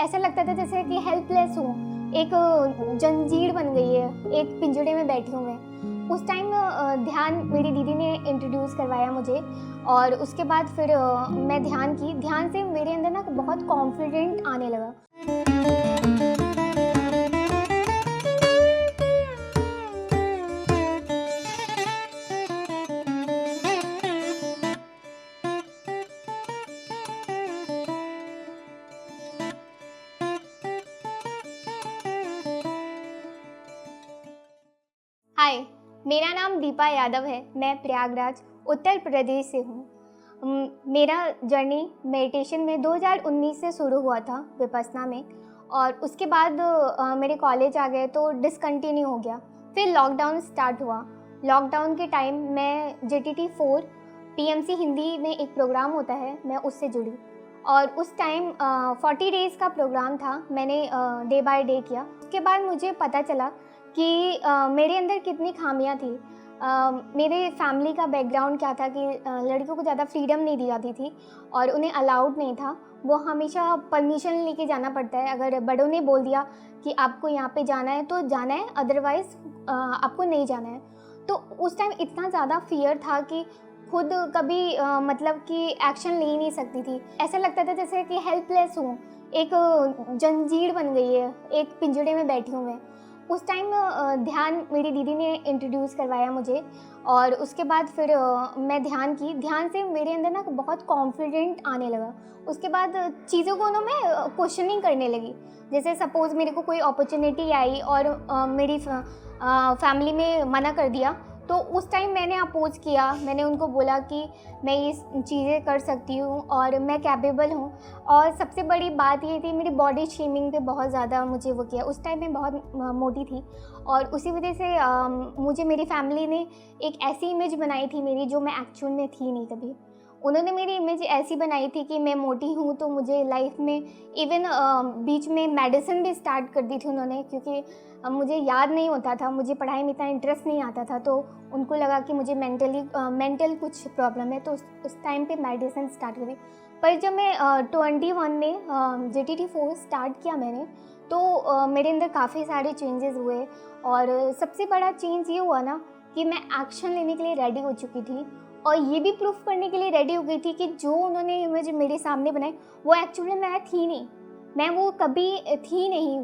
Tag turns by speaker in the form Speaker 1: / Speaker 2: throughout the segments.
Speaker 1: ऐसा लगता था जैसे कि हेल्पलेस हूँ, एक जंजीर बन गई है, एक पिंजड़े में बैठी हूँ मैं। उस टाइम ध्यान मेरी दीदी ने इंट्रोड्यूस करवाया मुझे और उसके बाद फिर मैं ध्यान से मेरे अंदर ना बहुत कॉन्फिडेंट आने लगा। हाय, मेरा नाम दीपा यादव है। मैं प्रयागराज, उत्तर प्रदेश से हूँ। मेरा जर्नी मेडिटेशन में 2019 से शुरू हुआ था विपश्यना में, और उसके बाद मेरे कॉलेज आ गए तो डिसकंटिन्यू हो गया। फिर लॉकडाउन स्टार्ट हुआ। लॉकडाउन के टाइम मैं JTT4 PMC हिंदी में एक प्रोग्राम होता है, मैं उससे जुड़ी और उस टाइम 40 डेज़ का प्रोग्राम था। मैंने डे बाय डे किया। उसके बाद मुझे पता चला कि मेरे अंदर कितनी खामियां थी। मेरे फैमिली का बैकग्राउंड क्या था कि लड़कियों को ज़्यादा फ्रीडम नहीं दी जाती थी और उन्हें अलाउड नहीं था। वो हमेशा परमिशन लेके जाना पड़ता है। अगर बड़ों ने बोल दिया कि आपको यहाँ पे जाना है तो जाना है, अदरवाइज़ आपको नहीं जाना है। तो उस टाइम इतना ज़्यादा फियर था कि खुद कभी मतलब कि एक्शन ले ही नहीं सकती थी। ऐसा लगता था जैसे कि हेल्पलेस हूँ, एक जंजीर बन गई है, एक पिंजड़े में बैठी हूँ मैं। उस टाइम ध्यान मेरी दीदी ने इंट्रोड्यूस करवाया मुझे और उसके बाद फिर मैं ध्यान से मेरे अंदर ना बहुत कॉन्फिडेंट आने लगा। उसके बाद चीज़ों को ना मैं क्वेश्चनिंग करने लगी। जैसे सपोज़ मेरे को कोई अपॉर्चुनिटी आई और मेरी फैमिली में मना कर दिया, तो उस टाइम मैंने अपोज़ किया। मैंने उनको बोला कि मैं ये चीज़ें कर सकती हूँ और मैं कैपेबल हूँ। और सबसे बड़ी बात ये थी, मेरी बॉडी शेमिंग पे बहुत ज़्यादा मुझे वो किया। उस टाइम मैं बहुत मोटी थी और उसी वजह से मुझे मेरी फैमिली ने एक ऐसी इमेज बनाई थी मेरी, जो मैं एक्चुअल में थी नहीं कभी। उन्होंने मेरी इमेज ऐसी बनाई थी कि मैं मोटी हूँ, तो मुझे लाइफ में इवन बीच में मेडिसिन भी स्टार्ट कर दी थी उन्होंने, क्योंकि मुझे याद नहीं होता था, मुझे पढ़ाई में इतना इंटरेस्ट नहीं आता था। तो उनको लगा कि मुझे मेंटल कुछ प्रॉब्लम है, तो उस टाइम पे मेडिसिन स्टार्ट करी। पर जब मैं 21 में JTT4 स्टार्ट किया मैंने, तो मेरे अंदर काफ़ी सारे चेंजेस हुए। और सबसे बड़ा चेंज ये हुआ ना कि मैं एक्शन लेने के लिए रेडी हो चुकी थी और ये भी प्रूफ करने के लिए रेडी हो गई थी कि जो उन्होंने इमेज मेरे सामने बनाई वो एक्चुअली मैं थी नहीं। मैं वो कभी थी नहीं।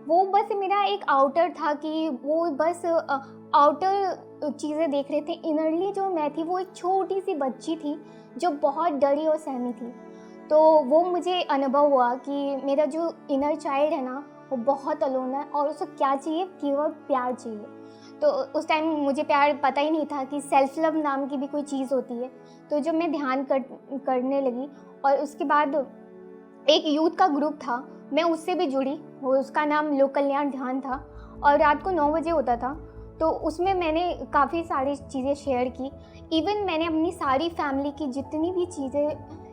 Speaker 1: वो बस मेरा एक आउटर था कि वो बस आउटर चीज़ें देख रहे थे। इनरली जो मैं थी वो एक छोटी सी बच्ची थी जो बहुत डरी और सहमी थी। तो वो मुझे अनुभव हुआ कि मेरा जो इनर चाइल्ड है ना, वो बहुत अलोन है और उसको क्या चाहिए, केवल प्यार चाहिए। तो उस टाइम मुझे प्यार पता ही नहीं था कि सेल्फ लव नाम की भी कोई चीज़ होती है। तो जब मैं ध्यान करने लगी और उसके बाद एक यूथ का ग्रुप था, मैं उससे भी जुड़ी। वो उसका नाम लोक कल्याण ध्यान था और रात को 9 बजे होता था। तो उसमें मैंने काफ़ी सारी चीज़ें शेयर की। इवन मैंने अपनी सारी फैमिली की जितनी भी चीज़ें,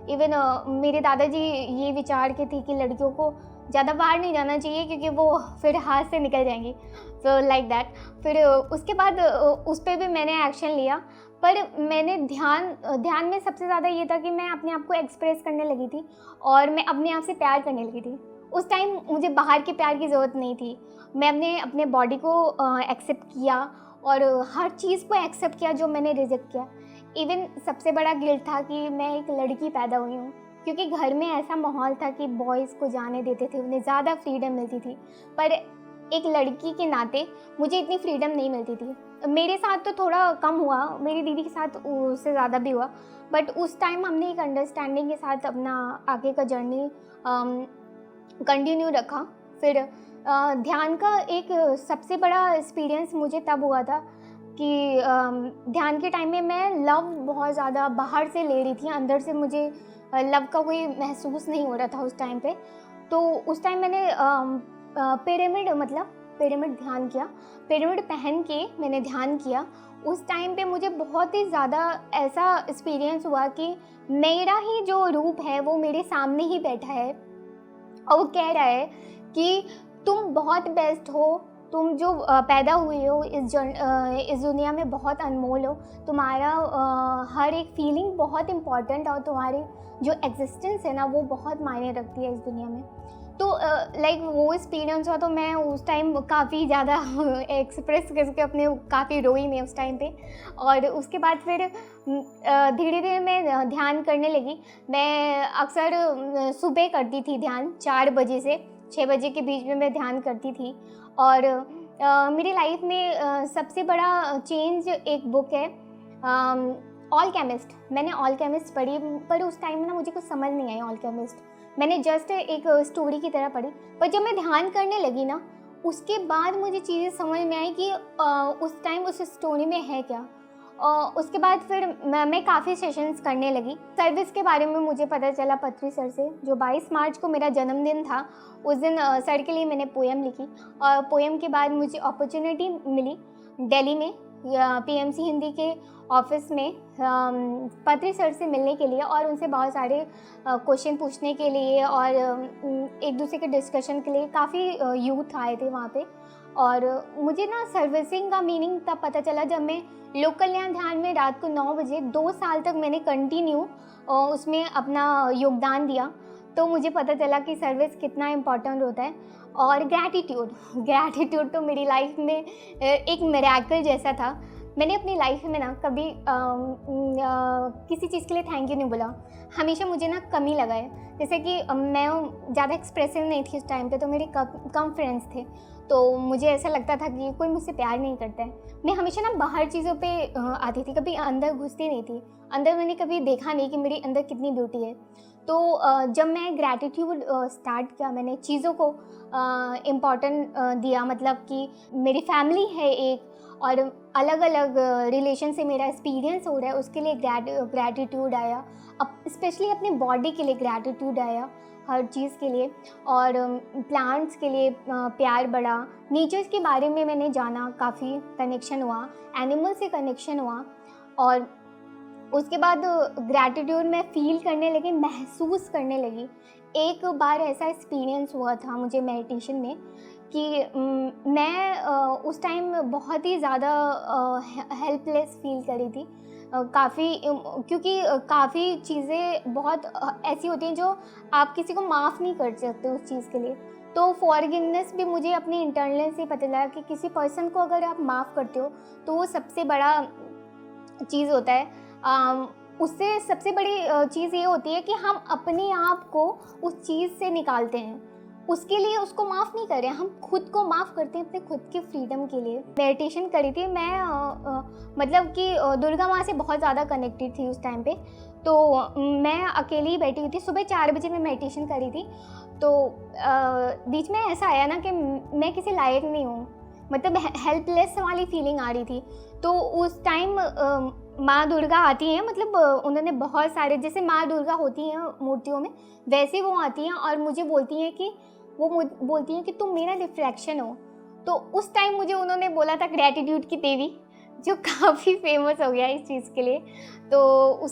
Speaker 1: इवन मेरे दादाजी ये विचार के थे कि लड़कियों को ज़्यादा बाहर नहीं जाना चाहिए क्योंकि वो फिर हाथ से निकल जाएंगी, तो लाइक दैट। फिर उसके बाद उस पर भी मैंने एक्शन लिया। पर मैंने ध्यान में सबसे ज़्यादा ये था कि मैं अपने आप को एक्सप्रेस करने लगी थी और मैं अपने आप से प्यार करने लगी थी। उस टाइम मुझे बाहर के प्यार की ज़रूरत नहीं थी। मैंने अपने बॉडी को एक्सेप्ट किया और हर चीज़ को एक्सेप्ट किया जो मैंने रिजेक्ट किया। इवन सबसे बड़ा गिल्ट था कि मैं एक लड़की पैदा हुई हूँ, क्योंकि घर में ऐसा माहौल था कि बॉयज़ को जाने देते थे, उन्हें ज़्यादा फ्रीडम मिलती थी। पर एक लड़की के नाते मुझे इतनी फ्रीडम नहीं मिलती थी। मेरे साथ तो थोड़ा कम हुआ, मेरी दीदी के साथ उससे ज़्यादा भी हुआ। बट उस टाइम हमने एक अंडरस्टैंडिंग के साथ अपना आगे का जर्नी कंटिन्यू रखा। फिर ध्यान का एक सबसे बड़ा एक्सपीरियंस मुझे तब हुआ था कि ध्यान के टाइम में मैं लव बहुत ज़्यादा बाहर से ले रही थी, अंदर से मुझे लव का कोई महसूस नहीं हो रहा था उस टाइम पे। तो उस टाइम मैंने पिरामिड ध्यान किया। पिरामिड पहन के मैंने ध्यान किया। उस टाइम पे मुझे बहुत ही ज़्यादा ऐसा एक्सपीरियंस हुआ कि मेरा ही जो रूप है वो मेरे सामने ही बैठा है और वो कह रहा है कि तुम बहुत बेस्ट हो, तुम जो पैदा हुए हो इस दुनिया में बहुत अनमोल हो, तुम्हारा हर एक फीलिंग बहुत इम्पॉर्टेंट और तुम्हारी जो एग्जिस्टेंस है ना वो बहुत मायने रखती है इस दुनिया में। तो लाइक वो एक्सपीरियंस हुआ तो मैं उस टाइम काफ़ी ज़्यादा एक्सप्रेस करके अपने काफ़ी रोई मैं उस टाइम पे। और उसके बाद फिर धीरे धीरे मैं ध्यान करने लगी। मैं अक्सर सुबह करती थी ध्यान, 4 बजे से 6 बजे के बीच में मैं ध्यान करती थी। और मेरी लाइफ में सबसे बड़ा चेंज एक बुक है, ऑल केमिस्ट। मैंने ऑल केमिस्ट पढ़ी, पर उस टाइम में ना मुझे कुछ समझ नहीं आई ऑल केमिस्ट। मैंने जस्ट एक स्टोरी की तरह पढ़ी, पर जब मैं ध्यान करने लगी ना, उसके बाद मुझे चीज़ें समझ में आई कि उस टाइम उस स्टोरी में है क्या। उसके बाद फिर मैं काफ़ी सेशंस करने लगी। सर्विस के बारे में मुझे पता चला पत्री सर से। जो 22 मार्च को मेरा जन्मदिन था, उस दिन सर के लिए मैंने पोएम लिखी। और पोएम के बाद मुझे अपॉर्चुनिटी मिली दिल्ली में पीएमसी हिंदी के ऑफिस में पत्री सर से मिलने के लिए और उनसे बहुत सारे क्वेश्चन पूछने के लिए और एक दूसरे के डिस्कशन के लिए। काफ़ी यूथ आए थे वहाँ पे। और मुझे ना सर्विसिंग का मीनिंग तब पता चला जब मैं लोक कल्याण ध्यान में रात को 9 बजे 2 साल तक मैंने कंटिन्यू उसमें अपना योगदान दिया। तो मुझे पता चला कि सर्विस कितना इम्पोर्टेंट होता है। और ग्रैटिट्यूड तो मेरी लाइफ में एक मिरेकल जैसा था। मैंने अपनी लाइफ में ना कभी किसी चीज़ के लिए थैंक यू नहीं बोला। हमेशा मुझे ना कमी लगा है। जैसे कि मैं ज़्यादा एक्सप्रेसिव नहीं थी उस टाइम पे, तो मेरे कम फ्रेंड्स थे। तो मुझे ऐसा लगता था कि कोई मुझसे प्यार नहीं करता है। मैं हमेशा ना बाहर चीज़ों पे आती थी, कभी अंदर घुसती नहीं थी। अंदर मैंने कभी देखा नहीं कि मेरे अंदर कितनी ब्यूटी है। तो जब मैं ग्रैटिट्यूड स्टार्ट किया, मैंने चीज़ों को इम्पॉर्टेंट दिया। मतलब कि मेरी फैमिली है एक, और अलग अलग रिलेशन से मेरा एक्सपीरियंस हो रहा है, उसके लिए ग्रैटिट्यूड आया। अब स्पेशली अपनी बॉडी के लिए ग्रैटिट्यूड आया, हर चीज़ के लिए। और प्लांट्स के लिए प्यार बढ़ा। नेचर्स के बारे में मैंने जाना, काफ़ी कनेक्शन हुआ, एनिमल से कनेक्शन हुआ। और उसके बाद ग्रैटिट्यूड मैं फ़ील करने लगी, महसूस करने लगी। एक बार ऐसा एक्सपीरियंस हुआ था मुझे मेडिटेशन में कि मैं उस टाइम बहुत ही ज़्यादा हेल्पलेस फील करी थी। काफ़ी क्योंकि काफ़ी चीज़ें बहुत ऐसी होती हैं जो आप किसी को माफ़ नहीं कर सकते उस चीज़ के लिए। तो फॉरगिवनेस भी मुझे अपनी इंटरनल से पता चला कि किसी पर्सन को अगर आप माफ़ करते हो तो वो सबसे बड़ा चीज़ होता है। उससे सबसे बड़ी चीज़ ये होती है कि हम अपने आप को उस चीज़ से निकालते हैं। उसके लिए उसको माफ़ नहीं कर रहे हैं, हम खुद को माफ़ करते हैं अपने खुद की फ्रीडम के लिए। मेडिटेशन करी थी मैं, मतलब कि दुर्गा माँ से बहुत ज़्यादा कनेक्टेड थी उस टाइम पे। तो मैं अकेली ही बैठी हुई थी, सुबह 4 बजे मैं मेडिटेशन करी थी। तो बीच में ऐसा आया ना कि मैं किसी लायक नहीं हूँ, मतलब हेल्पलेस वाली फीलिंग आ रही थी। तो उस टाइम माँ दुर्गा आती हैं, मतलब उन्होंने बहुत सारे, जैसे माँ दुर्गा होती हैं मूर्तियों में, वैसे वो आती हैं और मुझे बोलती हैं कि बोलती हैं कि तुम मेरा रिफ्लेक्शन हो। तो उस टाइम मुझे उन्होंने बोला था ग्रैटिट्यूड की देवी, जो काफ़ी फेमस हो गया इस चीज़ के लिए। तो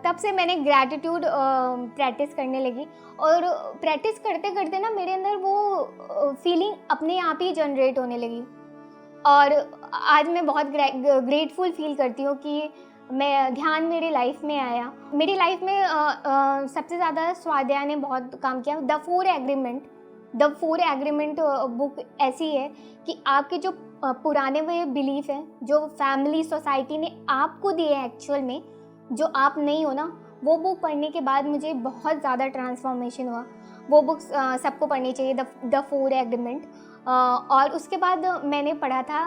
Speaker 1: तब से मैंने ग्रैटिट्यूड प्रैक्टिस करने लगी। और प्रैक्टिस करते करते ना मेरे अंदर वो फीलिंग अपने आप ही जनरेट होने लगी। और आज मैं बहुत ग्रेटफुल फील करती हूँ कि मैं ध्यान मेरी लाइफ में आया। मेरी लाइफ में सबसे ज़्यादा स्वाध्याय ने बहुत काम किया। द 4 एग्रीमेंट बुक ऐसी है कि आपके जो पुराने वो बिलीफ हैं, जो फैमिली सोसाइटी ने आपको दिए हैं एक्चुअल में, जो आप नहीं हो ना, वो बुक पढ़ने के बाद मुझे बहुत ज़्यादा ट्रांसफॉर्मेशन हुआ। वो बुक्स सबको पढ़नी चाहिए, द 4 एग्रीमेंट। और उसके बाद मैंने पढ़ा था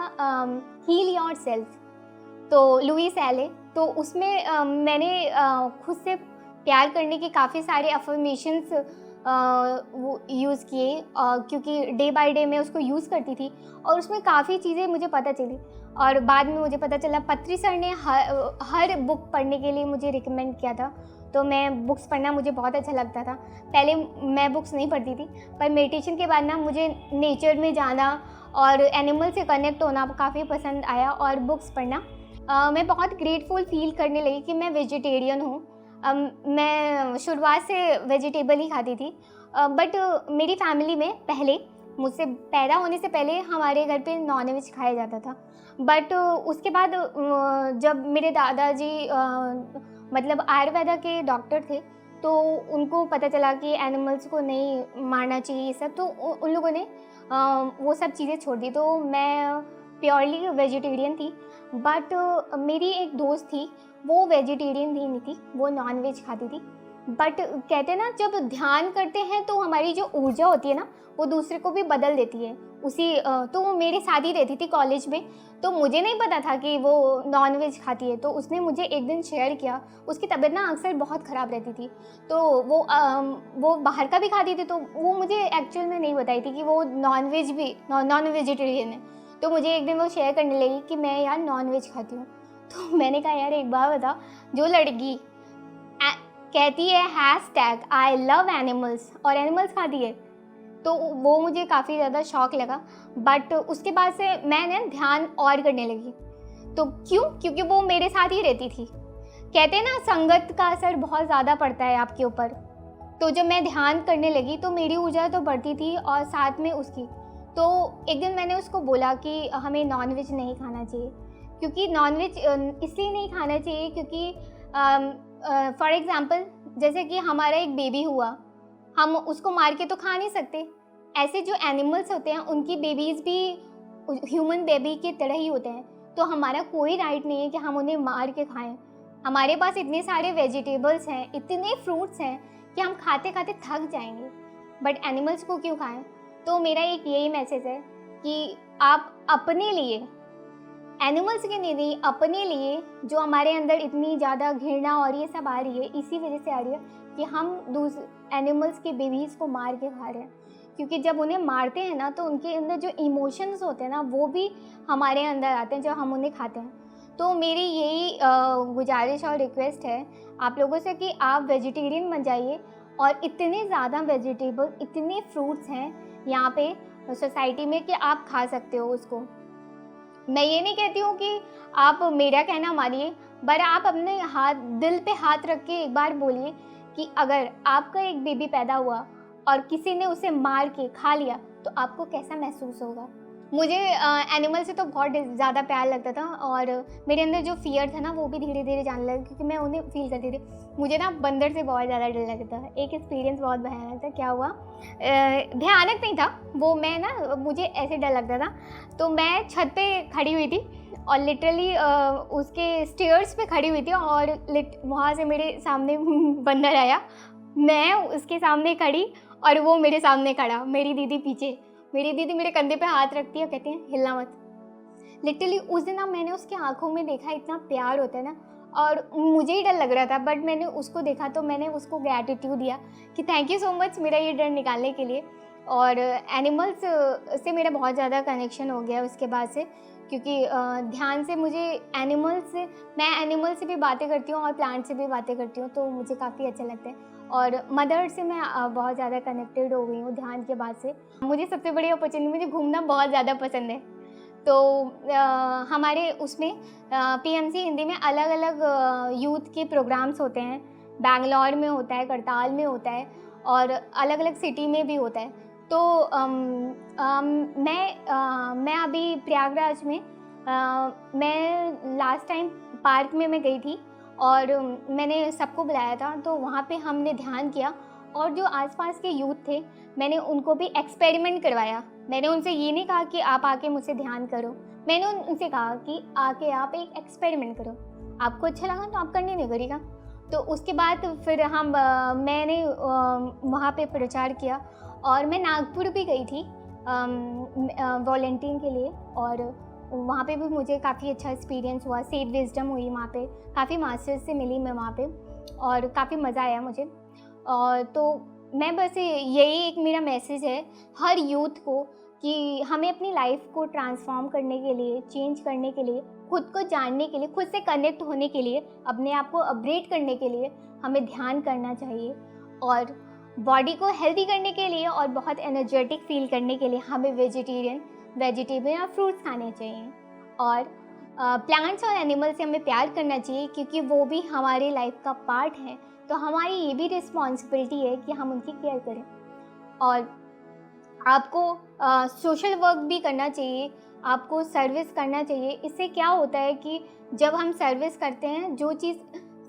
Speaker 1: हील योर सेल्फ, तो लुइस एले। तो उसमें मैंने खुद से प्यार करने के काफ़ी सारे अफर्मेशंस वो यूज़ किए, क्योंकि डे बाय डे मैं उसको यूज़ करती थी और उसमें काफ़ी चीज़ें मुझे पता चली। और बाद में मुझे पता चला पत्री सर ने हर बुक पढ़ने के लिए मुझे रिकमेंड किया था। तो मैं बुक्स पढ़ना मुझे बहुत अच्छा लगता था। पहले मैं बुक्स नहीं पढ़ती थी, पर मेडिटेशन के बाद ना मुझे नेचर में जाना और एनिमल से कनेक्ट होना काफ़ी पसंद आया और बुक्स पढ़ना। मैं बहुत ग्रेटफुल फील करने लगी कि मैं वेजिटेरियन हूँ। मैं शुरुआत से वेजिटेबल ही खाती थी, बट मेरी फैमिली में पहले, मुझसे पैदा होने से पहले हमारे घर पे नॉनवेज खाया जाता था। बट उसके बाद जब मेरे दादाजी मतलब आयुर्वेदा के डॉक्टर थे, तो उनको पता चला कि एनिमल्स को नहीं मारना चाहिए ये सब, तो उन लोगों ने वो सब चीज़ें छोड़ दी। तो मैं प्योरली वेजिटेरियन थी, बट मेरी एक दोस्त थी, वो वेजिटेरियन भी नहीं थी, वो नॉन वेज खाती थी। बट कहते हैं ना, जब ध्यान करते हैं तो हमारी जो ऊर्जा होती है ना, वो दूसरे को भी बदल देती है। तो वो मेरे साथ ही रहती थी कॉलेज में, तो मुझे नहीं पता था कि वो नॉन वेज खाती है। तो उसने मुझे एक दिन शेयर किया, उसकी तबीयत ना अक्सर बहुत ख़राब रहती थी, तो वो बाहर का भी खाती थी। तो वो मुझे एक्चुअल में नहीं बताई थी कि वो नॉन वेजिटेरियन है। तो मुझे एक दिन वो शेयर करने लगी कि मैं यार नॉन वेज खाती हूँ। तो मैंने कहा यार एक बात बता, जो लड़की कहती है #I love animals और एनिमल्स खाती है, तो वो मुझे काफ़ी ज़्यादा शौक लगा। बट उसके बाद से मैंने ध्यान और करने लगी। तो क्यों? क्योंकि वो मेरे साथ ही रहती थी। कहते हैं ना, संगत का असर बहुत ज़्यादा पड़ता है आपके ऊपर। तो जब मैं ध्यान करने लगी तो मेरी ऊर्जा तो बढ़ती थी और साथ में उसकी। तो एक दिन मैंने उसको बोला कि हमें नॉनवेज नहीं खाना चाहिए, क्योंकि नॉनवेज इसलिए नहीं खाना चाहिए क्योंकि फॉर एग्ज़ाम्पल जैसे कि हमारा एक बेबी हुआ, हम उसको मार के तो खा नहीं सकते। ऐसे जो एनिमल्स होते हैं उनकी बेबीज़ भी ह्यूमन बेबी की तरह ही होते हैं, तो हमारा कोई राइट नहीं है कि हम उन्हें मार के खाएं। हमारे पास इतने सारे वेजिटेबल्स हैं, इतने फ्रूट्स हैं कि हम खाते खाते थक जाएंगे, बट एनिमल्स को क्यों खाएं? तो मेरा एक यही मैसेज है कि आप अपने लिए, एनिमल्स के नहीं, अपने लिए, जो हमारे अंदर इतनी ज़्यादा घृणा और ये सब आ रही है, इसी वजह से आ रही है कि हम एनिमल्स के बेबीज़ को मार के खा रहे हैं। क्योंकि जब उन्हें मारते हैं ना, तो उनके अंदर जो इमोशंस होते हैं ना, वो भी हमारे अंदर आते हैं जब हम उन्हें खाते हैं। तो मेरी यही गुजारिश और रिक्वेस्ट है आप लोगों से कि आप वेजिटेरियन बन जाइए। और इतने ज़्यादा वेजिटेबल, इतने फ्रूट्स हैं यहाँ पे सोसाइटी में कि आप खा सकते हो उसको। मैं ये नहीं कहती हूँ कि आप मेरा कहना मानिए, पर आप अपने दिल पे हाथ रख के एक बार बोलिए कि अगर आपका एक बेबी पैदा हुआ और किसी ने उसे मार के खा लिया तो आपको कैसा महसूस होगा। मुझे एनिमल से तो बहुत ज़्यादा प्यार लगता था, और मेरे अंदर जो फियर था ना, वो भी धीरे धीरे जाने लगा, क्योंकि मैं उन्हें फील करती थी। मुझे ना बंदर से बहुत ज़्यादा डर लगता था। एक एक्सपीरियंस बहुत भयानक था। क्या हुआ, भयानक नहीं था वो, मैं ना, मुझे ऐसे डर लगता था। तो मैं छत पे खड़ी हुई थी और लिटरली उसके स्टेयर्स पे खड़ी हुई थी, और वहाँ से मेरे सामने बंदर आया, मैं उसके सामने खड़ी और वो मेरे सामने खड़ा, मेरी दीदी पीछे। मेरी दीदी मेरे कंधे पे हाथ रखती है, कहती है हिलना मत। लिटरली उस दिन ना मैंने उसकी आंखों में देखा, इतना प्यार होता है ना, और मुझे ही डर लग रहा था, बट मैंने उसको देखा तो मैंने उसको ग्रैटिट्यूड दिया कि थैंक यू सो मच मेरा ये डर निकालने के लिए। और एनिमल्स से मेरा बहुत ज़्यादा कनेक्शन हो गया उसके बाद से, क्योंकि ध्यान से मैं एनिमल से भी बातें करती हूँ और प्लांट से भी बातें करती हूँ, तो मुझे काफ़ी अच्छा लगता है। और मदर से मैं बहुत ज़्यादा कनेक्टेड हो गई हूँ ध्यान के बाद से। मुझे सबसे बड़ी अपॉर्चुनिटी, मुझे घूमना बहुत ज़्यादा पसंद है। तो हमारे उसमें PMC हिंदी में अलग अलग यूथ के प्रोग्राम्स होते हैं। बैंगलोर में होता है, करताल में होता है, और अलग अलग सिटी में भी होता है। तो मैं अभी प्रयागराज में, मैं लास्ट टाइम पार्क में मैं गई थी और मैंने सबको बुलाया था। तो वहाँ पे हमने ध्यान किया, और जो आसपास के यूथ थे, मैंने उनको भी एक्सपेरिमेंट करवाया। मैंने उनसे ये नहीं कहा कि आप आके मुझसे ध्यान करो, मैंने उनसे कहा कि आके आप एक एक्सपेरिमेंट करो, आपको अच्छा लगा तो आप कंटिन्यू करिएगा। तो उसके बाद फिर मैंने वहाँ पे प्रचार किया, और मैं नागपुर भी गई थी वॉलंटियरिंग के लिए, और वहाँ पे भी मुझे काफ़ी अच्छा एक्सपीरियंस हुआ। सीड विजडम हुई वहाँ पे, काफ़ी मास्टर्स से मिली मैं वहाँ पे, और काफ़ी मज़ा आया मुझे। और तो मैं बस यही एक मेरा मैसेज है हर यूथ को कि हमें अपनी लाइफ को ट्रांसफॉर्म करने के लिए, चेंज करने के लिए, खुद को जानने के लिए, खुद से कनेक्ट होने के लिए, अपने आप को अपग्रेड करने के लिए हमें ध्यान करना चाहिए। और बॉडी को हेल्दी करने के लिए और बहुत एनर्जेटिक फील करने के लिए हमें वेजिटेबल और फ्रूट्स खाने चाहिए। और प्लांट्स और एनिमल से हमें प्यार करना चाहिए, क्योंकि वो भी हमारी लाइफ का पार्ट है। तो हमारी ये भी रिस्पॉन्सिबिलिटी है कि हम उनकी केयर करें। और आपको सोशल वर्क भी करना चाहिए, आपको सर्विस करना चाहिए। इससे क्या होता है कि जब हम सर्विस करते हैं, जो चीज़,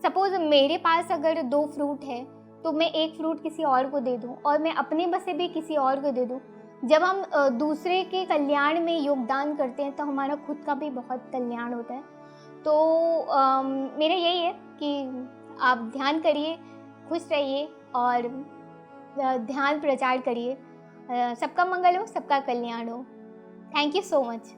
Speaker 1: सपोज़ मेरे पास अगर 2 फ्रूट है तो मैं एक फ्रूट किसी और को दे दूँ और मैं अपने बसे भी किसी और को दे दूँ। जब हम दूसरे के कल्याण में योगदान करते हैं तो हमारा खुद का भी बहुत कल्याण होता है। तो मेरा यही है कि आप ध्यान करिए, खुश रहिए और ध्यान प्रचार करिए। सबका मंगल हो, सबका कल्याण हो। Thank you so much.